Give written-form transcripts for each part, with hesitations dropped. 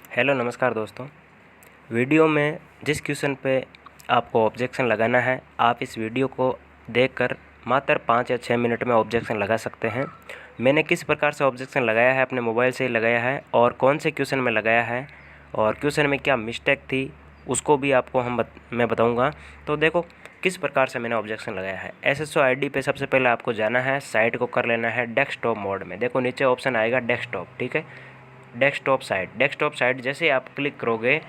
Hello नमस्कार दोस्तों। Video में जिस क्वेश्चन पे आपको ऑब्जेक्शन लगाना है, आप इस वीडियो को देखकर मात्र 5 या 6 मिनट में ऑब्जेक्शन लगा सकते हैं। मैंने किस प्रकार से ऑब्जेक्शन लगाया है, अपने मोबाइल से ही लगाया है और कौन से क्वेश्चन में लगाया है और क्वेश्चन में क्या मिस्टेक थी उसको भी आपको मैं बताऊंगा। तो देखो किस प्रकार से मैंने ऑब्जेक्शन लगाया है। SSO ID पे सबसे पहले आपको जाना है, साइट को कर लेना है डेस्कटॉप मोड में। देखो नीचे ऑप्शन आएगा डेस्कटॉप, ठीक है। डेस्कटॉप साइट जैसे ही आप क्लिक करोगे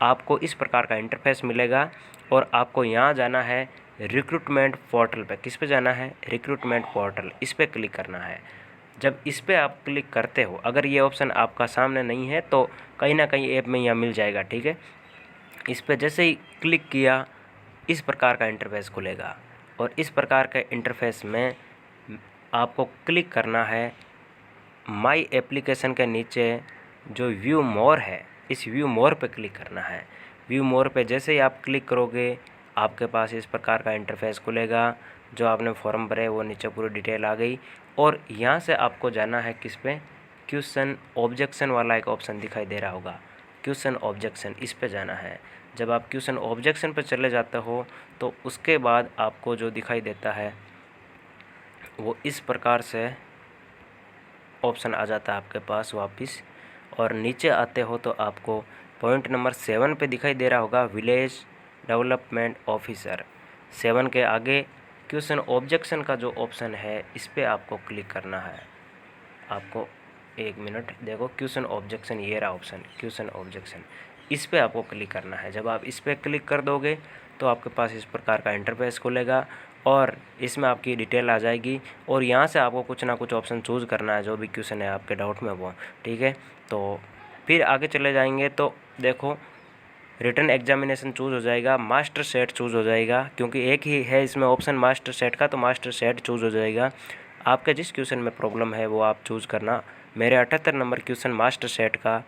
आपको इस प्रकार का इंटरफेस मिलेगा और आपको यहाँ जाना है रिक्रूटमेंट पोर्टल पे। किस पे जाना है? रिक्रूटमेंट पोर्टल, इस पे क्लिक करना है। जब इस पे आप क्लिक करते हो, अगर ये ऑप्शन आपका सामने नहीं है तो कहीं ना कहीं ऐप में यहाँ मिल जाएगा, ठीक है। इस पे जैसे ही क्लिक किया इस प्रकार का इंटरफेस खुलेगा और इस प्रकार के इंटरफेस में आपको क्लिक करना है माई एप्लीकेशन के नीचे जो व्यू मोर है, इस व्यू मोर पे क्लिक करना है। व्यू मोर पे जैसे ही आप क्लिक करोगे आपके पास इस प्रकार का इंटरफेस खुलेगा। जो आपने फॉर्म भरे वो नीचे पूरी डिटेल आ गई और यहाँ से आपको जाना है किस पे? क्वेश्चन ऑब्जेक्शन वाला एक ऑप्शन दिखाई दे रहा होगा, क्वेश्चन ऑब्जेक्शन, इस पे जाना है। जब आप क्वेश्चन ऑब्जेक्शन पे चले जाते हो तो उसके बाद आपको जो दिखाई देता है वो इस प्रकार से ऑप्शन आ जाता है आपके पास वापस। और नीचे आते हो तो आपको पॉइंट नंबर 7 पे दिखाई दे रहा होगा विलेज डेवलपमेंट ऑफिसर। 7 के आगे क्वेश्चन ऑब्जेक्शन का जो ऑप्शन है इस पे आपको क्लिक करना है। आपको 1 मिनट, देखो क्वेश्चन ऑब्जेक्शन, ये रहा ऑप्शन क्वेश्चन ऑब्जेक्शन, इस पे आपको क्लिक करना है। जब आप इस पे क्लिक कर दोगे तो आपके पास इस प्रकार का इंटरफेस खुलेगा और इसमें आपकी डिटेल आ जाएगी और यहाँ से आपको कुछ ना कुछ ऑप्शन चूज़ करना है, जो भी क्वेश्चन है आपके डाउट में वो, ठीक है। तो फिर आगे चले जाएंगे तो देखो रिटन एग्जामिनेशन चूज़ हो जाएगा, मास्टर सेट चूज़ हो जाएगा, क्योंकि एक ही है इसमें ऑप्शन मास्टर सेट का, तो मास्टर सेट चूज़ हो जाएगा। आपके जिस क्वेश्चन में प्रॉब्लम है वो आप चूज़ करना। मेरे 78 नंबर क्वेश्चन मास्टर सेट का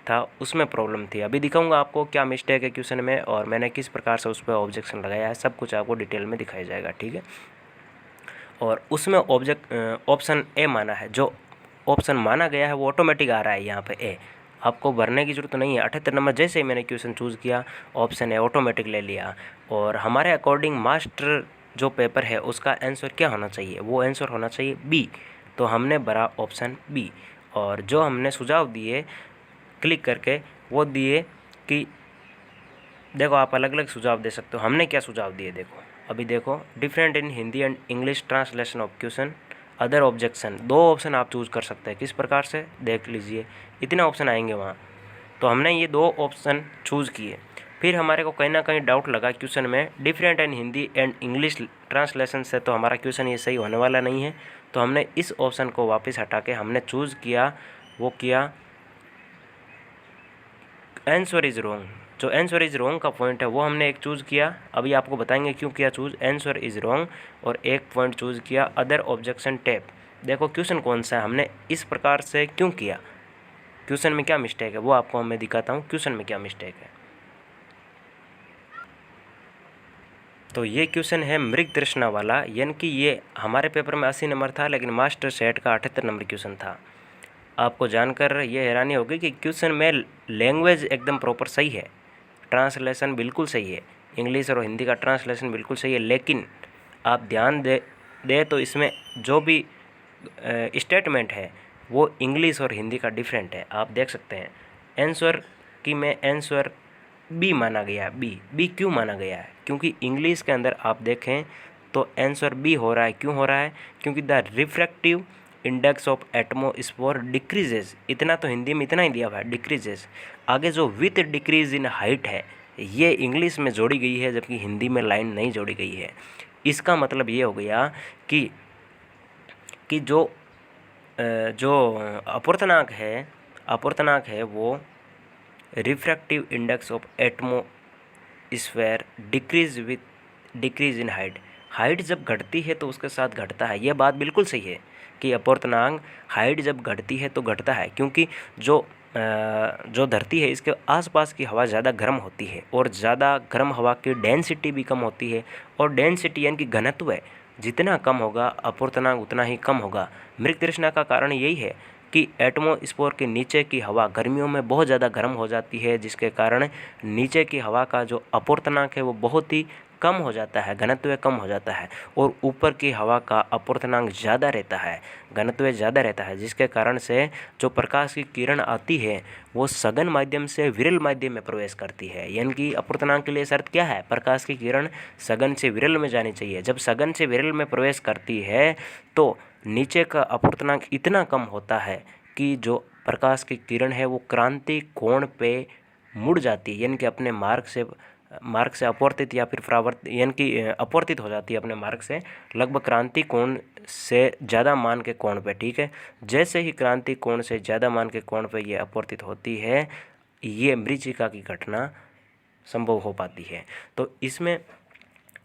था, उसमें प्रॉब्लम थी। अभी दिखाऊंगा आपको क्या मिस्टेक है क्वेश्चन में और मैंने किस प्रकार से उस पर ऑब्जेक्शन लगाया है, सब कुछ आपको डिटेल में दिखाया जाएगा, ठीक है। और उसमें ऑप्शन ए माना है, जो ऑप्शन माना गया है वो ऑटोमेटिक आ रहा है यहाँ पे ए, आपको भरने की ज़रूरत नहीं है। 78 नंबर जैसे ही मैंने क्वेश्चन चूज़ किया ऑप्शन ए ऑटोमेटिक ले लिया और हमारे अकॉर्डिंग मास्टर जो पेपर है उसका आंसर क्या होना चाहिए? वो आंसर होना चाहिए बी। तो हमने भरा ऑप्शन बी और जो हमने सुझाव दिए क्लिक करके वो दिए कि देखो आप अलग अलग सुझाव दे सकते हो। हमने क्या सुझाव दिए देखो, अभी देखो different in Hindi and English translation of question, other objection, 2 option आप चूज़ कर सकते हैं। किस प्रकार से देख लीजिए, इतने ऑप्शन आएंगे वहाँ। तो हमने ये 2 ऑप्शन चूज़ किए। फिर हमारे को कहीं ना कहीं डाउट लगा क्वेश्चन में different in Hindi and English translation से, तो हमारा क्वेश्चन ये सही होने वाला नहीं है। तो हमने इस ऑप्शन को वापस हटा के हमने चूज़ किया, वो किया आंसर इज़ रॉन्ग। जो आंसर इज़ रॉन्ग का पॉइंट है वो हमने एक चूज़ किया, अभी आपको बताएंगे क्यों किया चूज़ आंसर इज़ रॉन्ग। और एक पॉइंट चूज़ किया अदर ऑब्जेक्शन टैप। देखो क्वेश्चन कौन सा है, हमने इस प्रकार से क्यों किया, क्वेश्चन में क्या मिस्टेक है वो आपको मैं दिखाता हूँ क्वेश्चन में क्या मिस्टेक है। तो ये क्वेश्चन है मृग तृष्णा वाला, यानी कि ये हमारे पेपर में 80 नंबर था लेकिन मास्टर सेट का 78 नंबर क्वेश्चन था। आपको जानकर ये हैरानी होगी कि क्वेश्चन में लैंग्वेज एकदम प्रॉपर सही है, ट्रांसलेशन बिल्कुल सही है, इंग्लिश और हिंदी का ट्रांसलेशन बिल्कुल सही है, लेकिन आप ध्यान दे तो इसमें जो भी स्टेटमेंट है वो इंग्लिश और हिंदी का डिफरेंट है। आप देख सकते हैं आंसर की में आंसर बी माना गया। बी क्यों माना गया है? क्योंकि इंग्लिश के अंदर आप देखें तो आंसर बी हो रहा है। क्यों हो रहा है? क्योंकि the refractive index of atmosphere decreases, इतना तो हिंदी में इतना ही दिया हुआ है डिक्रीजेज। आगे जो विथ डिक्रीज इन हाइट है ये इंग्लिश में जोड़ी गई है जबकि हिंदी में लाइन नहीं जोड़ी गई है। इसका मतलब ये हो गया कि जो अपूर्णांक है वो refractive index of atmosphere decrease in height जब घटती है तो उसके साथ घटता है। यह बात बिल्कुल सही है कि अपूर्णांक हाइट जब घटती है तो घटता है, क्योंकि जो धरती है इसके आसपास की हवा ज़्यादा गर्म होती है और ज़्यादा गर्म हवा की डेंसिटी भी कम होती है और डेंसिटी यानी कि घनत्व है जितना कम होगा अपूर्णांक उतना ही कम होगा। मृग तृष्णा का कारण यही है कि एटमॉस्फेयर के नीचे की हवा गर्मियों में बहुत ज़्यादा गर्म हो जाती है, जिसके कारण नीचे की हवा का जो अपूर्णांक है वो बहुत ही कम हो जाता है, घनत्व कम हो जाता है, और ऊपर की हवा का अपूर्णांक ज़्यादा रहता है, घनत्व ज़्यादा रहता है, जिसके कारण से जो प्रकाश की किरण आती है वो सघन माध्यम से विरल माध्यम में प्रवेश करती है। यानी कि अपूर्णांक के लिए शर्त क्या है, प्रकाश की किरण सघन से विरल में जानी चाहिए। जब सघन से विरल में प्रवेश करती है तो नीचे का अपूर्णांक इतना कम होता है कि जो प्रकाश की किरण है वो क्रांति कोण पे मुड़ जाती है, यानी कि अपने मार्ग से अपवर्तित या फिर परावर्तित, यानी कि अपवर्तित हो जाती है अपने मार्ग से लगभग क्रांति कोण से ज़्यादा मान के कोण पे। ठीक है, जैसे ही क्रांति कोण से ज़्यादा मान के कोण पे ये अपवर्तित होती है, ये मरीचिका की घटना संभव हो पाती है। तो इसमें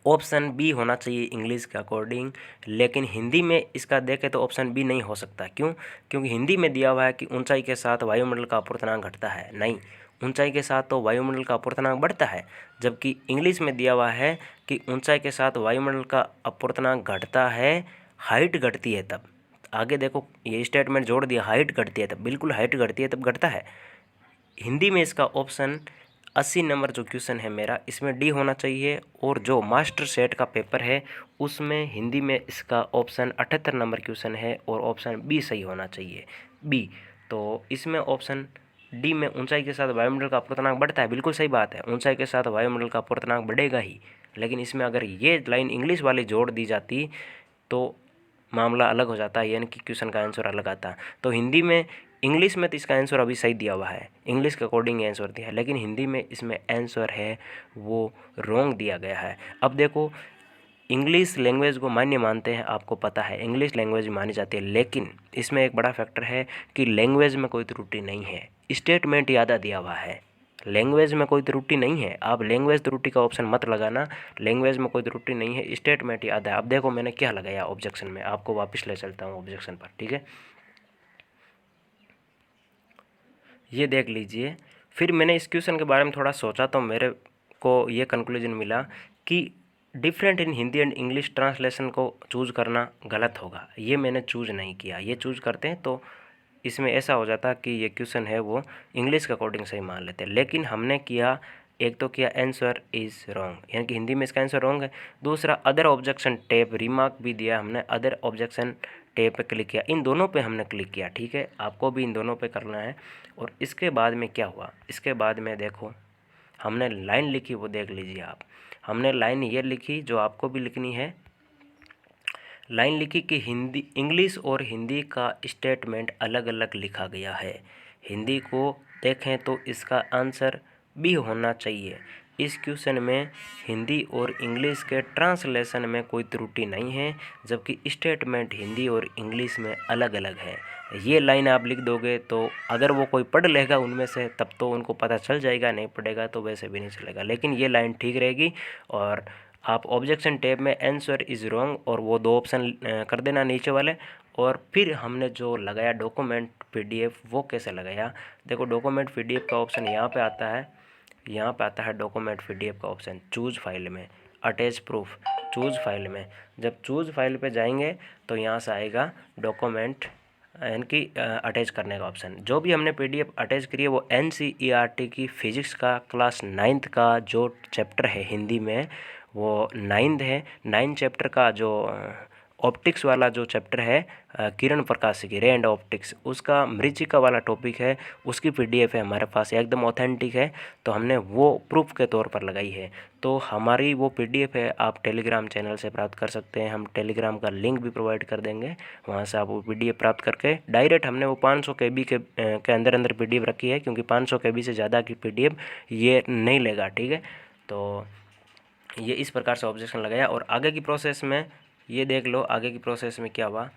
ऑप्शन बी होना चाहिए इंग्लिश के अकॉर्डिंग, लेकिन हिंदी में इसका देखें तो ऑप्शन बी नहीं हो सकता। क्यों? क्योंकि हिंदी में दिया हुआ है कि ऊंचाई के साथ वायुमंडल का अपूर्णांक घटता है। नहीं, ऊंचाई के साथ तो वायुमंडल का अपूर्णांक बढ़ता है, जबकि इंग्लिश में दिया हुआ है कि ऊंचाई के साथ वायुमंडल का अपूर्णांक घटता है, हाइट घटती है तब। आगे देखो, ये स्टेटमेंट जोड़ दिया, हाइट घटती है तब, बिल्कुल हाइट घटती है तब घटता है। हिंदी में इसका ऑप्शन 80 नंबर जो क्वेश्चन है मेरा, इसमें डी होना चाहिए। और जो मास्टर सेट का पेपर है उसमें हिंदी में इसका ऑप्शन 78 नंबर क्वेश्चन है और ऑप्शन बी सही होना चाहिए, बी। तो इसमें ऑप्शन डी में ऊंचाई के साथ वायुमंडल का अपूर्णांक बढ़ता है, बिल्कुल सही बात है, ऊंचाई के साथ वायुमंडल का अपूर्णांक बढ़ेगा ही। लेकिन इसमें अगर ये लाइन इंग्लिश वाली जोड़ दी जाती तो मामला अलग हो जाता है, यानी कि क्वेश्चन का आंसर अलग आता। तो हिंदी में, इंग्लिश में तो इसका आंसर अभी सही दिया हुआ है, इंग्लिश के अकॉर्डिंग आंसर दिया है, लेकिन हिंदी में इसमें आंसर है वो रॉन्ग दिया गया है। अब देखो, इंग्लिश लैंग्वेज को मान्य मानते हैं, आपको पता है इंग्लिश लैंग्वेज मानी जाती है, लेकिन इसमें एक बड़ा फैक्टर है कि लैंग्वेज में कोई त्रुटि नहीं है, स्टेटमेंट ज़्यादा दिया हुआ है, लैंग्वेज में कोई त्रुटि नहीं है। आप लैंग्वेज त्रुटि का ऑप्शन मत लगाना, लैंग्वेज में कोई त्रुटि नहीं है, स्टेटमेंट याद है। अब देखो मैंने क्या लगाया ऑब्जेक्शन में, आपको वापस ले चलता हूँ ऑब्जेक्शन पर। ठीक है, ये देख लीजिए। फिर मैंने इस क्वेश्चन के बारे में थोड़ा सोचा तो मेरे को ये कंक्लूजन मिला कि different in Hindi and English translation को चूज़ करना गलत होगा। ये मैंने चूज़ नहीं किया, ये चूज़ करते हैं तो इसमें ऐसा हो जाता कि ये क्वेश्चन है वो इंग्लिश के अकॉर्डिंग सही मान लेते हैं, लेकिन हमने किया, एक तो किया आंसर इज़ रॉन्ग, यानी कि हिंदी में इसका आंसर रॉन्ग है। दूसरा अदर ऑब्जेक्शन टैब रिमार्क भी दिया हमने, अदर ऑब्जेक्शन टैब पे क्लिक किया, इन दोनों पे हमने क्लिक किया। ठीक है, आपको भी इन दोनों पे करना है। और इसके बाद में क्या हुआ, इसके बाद में देखो हमने लाइन लिखी, वो देख लीजिए आप। हमने लाइन ये लिखी जो आपको भी लिखनी है, लाइन लिखी कि हिंदी, इंग्लिश और हिंदी का स्टेटमेंट अलग अलग लिखा गया है। हिंदी को देखें तो इसका आंसर बी होना चाहिए। इस क्वेश्चन में हिंदी और इंग्लिश के ट्रांसलेशन में कोई त्रुटि नहीं है, जबकि स्टेटमेंट हिंदी और इंग्लिश में अलग अलग है। ये लाइन आप लिख दोगे तो अगर वो कोई पढ़ लेगा उनमें से तब तो उनको पता चल जाएगा, नहीं पढ़ेगा तो वैसे भी नहीं चलेगा, लेकिन ये लाइन ठीक रहेगी। और आप ऑब्जेक्शन टैब में आंसर इज़ रॉन्ग और वो दो ऑप्शन कर देना नीचे वाले। और फिर हमने जो लगाया डॉक्यूमेंट पीडीएफ, वो कैसे लगाया, देखो डॉक्यूमेंट पीडीएफ का ऑप्शन यहाँ पे आता है, यहाँ पे आता है डॉक्यूमेंट पीडीएफ का ऑप्शन, चूज़ फाइल में, अटैच प्रूफ, चूज़ फाइल में। जब चूज़ फाइल पे जाएंगे तो यहाँ से आएगा डॉक्यूमेंट, यानी कि अटैच करने का ऑप्शन। जो भी हमने पीडीएफ अटैच करी है वो एनसीईआरटी की फिजिक्स का क्लास 9th का जो चैप्टर है हिंदी में, वो 9th है। 9 चैप्टर का जो ऑप्टिक्स वाला जो चैप्टर है, किरण प्रकाशिकी, रे एंड ऑप्टिक्स, उसका मरीचिका वाला टॉपिक है, उसकी पीडीएफ है हमारे पास, एकदम ऑथेंटिक है, तो हमने वो प्रूफ के तौर पर लगाई है। तो हमारी वो पीडीएफ है, आप टेलीग्राम चैनल से प्राप्त कर सकते हैं, हम टेलीग्राम का लिंक भी प्रोवाइड कर देंगे, वहाँ से आप वो पीडीएफ प्राप्त करके डायरेक्ट, हमने वो 500 KB के अंदर पीडीएफ रखी है, क्योंकि 500 KB से ज़्यादा की पीडीएफ ये नहीं लेगा। ठीक है, तो ये इस प्रकार से ऑब्जेक्शन लगाया। और आगे की प्रोसेस में ये देख लो, आगे की प्रोसेस में क्या हुआ,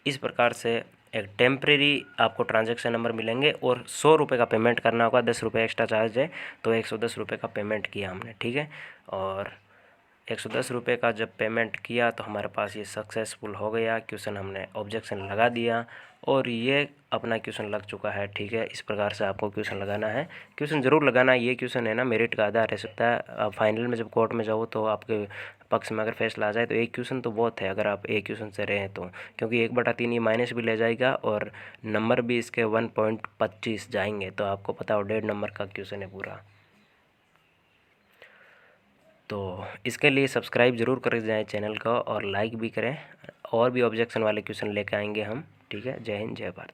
इस प्रकार से एक टेम्परेरी आपको ट्रांजैक्शन नंबर मिलेंगे और 100 रुपये का पेमेंट करना होगा, 10 रुपये एक्स्ट्रा चार्ज है, तो 110 रुपये का पेमेंट किया हमने। ठीक है, और 110 रुपये का जब पेमेंट किया तो हमारे पास ये सक्सेसफुल हो गया। क्वेश्चन हमने ऑब्जेक्शन लगा दिया और ये अपना क्वेश्चन लग चुका है। ठीक है, इस प्रकार से आपको क्वेश्चन लगाना है। क्वेश्चन ज़रूर लगाना है। ये क्वेश्चन है ना मेरिट का आधार रह सकता है। अब फाइनल में जब कोर्ट में जाओ तो आपके पक्ष में अगर फैसला आ जाए तो एक क्वेश्चन तो बहुत है, अगर आप एक क्वेश्चन से रहें तो, क्योंकि 1/3 ये माइनस भी ले जाएगा और नंबर भी इसके 1.25 जाएंगे। तो आपको पता हो 1.5 नंबर का क्वेश्चन है पूरा। तो इसके लिए सब्सक्राइब ज़रूर कर जाएं चैनल को और लाइक भी करें। और भी ऑब्जेक्शन वाले क्वेश्चन लेकर आएंगे हम। ठीक है, जय हिंद, जय भारत।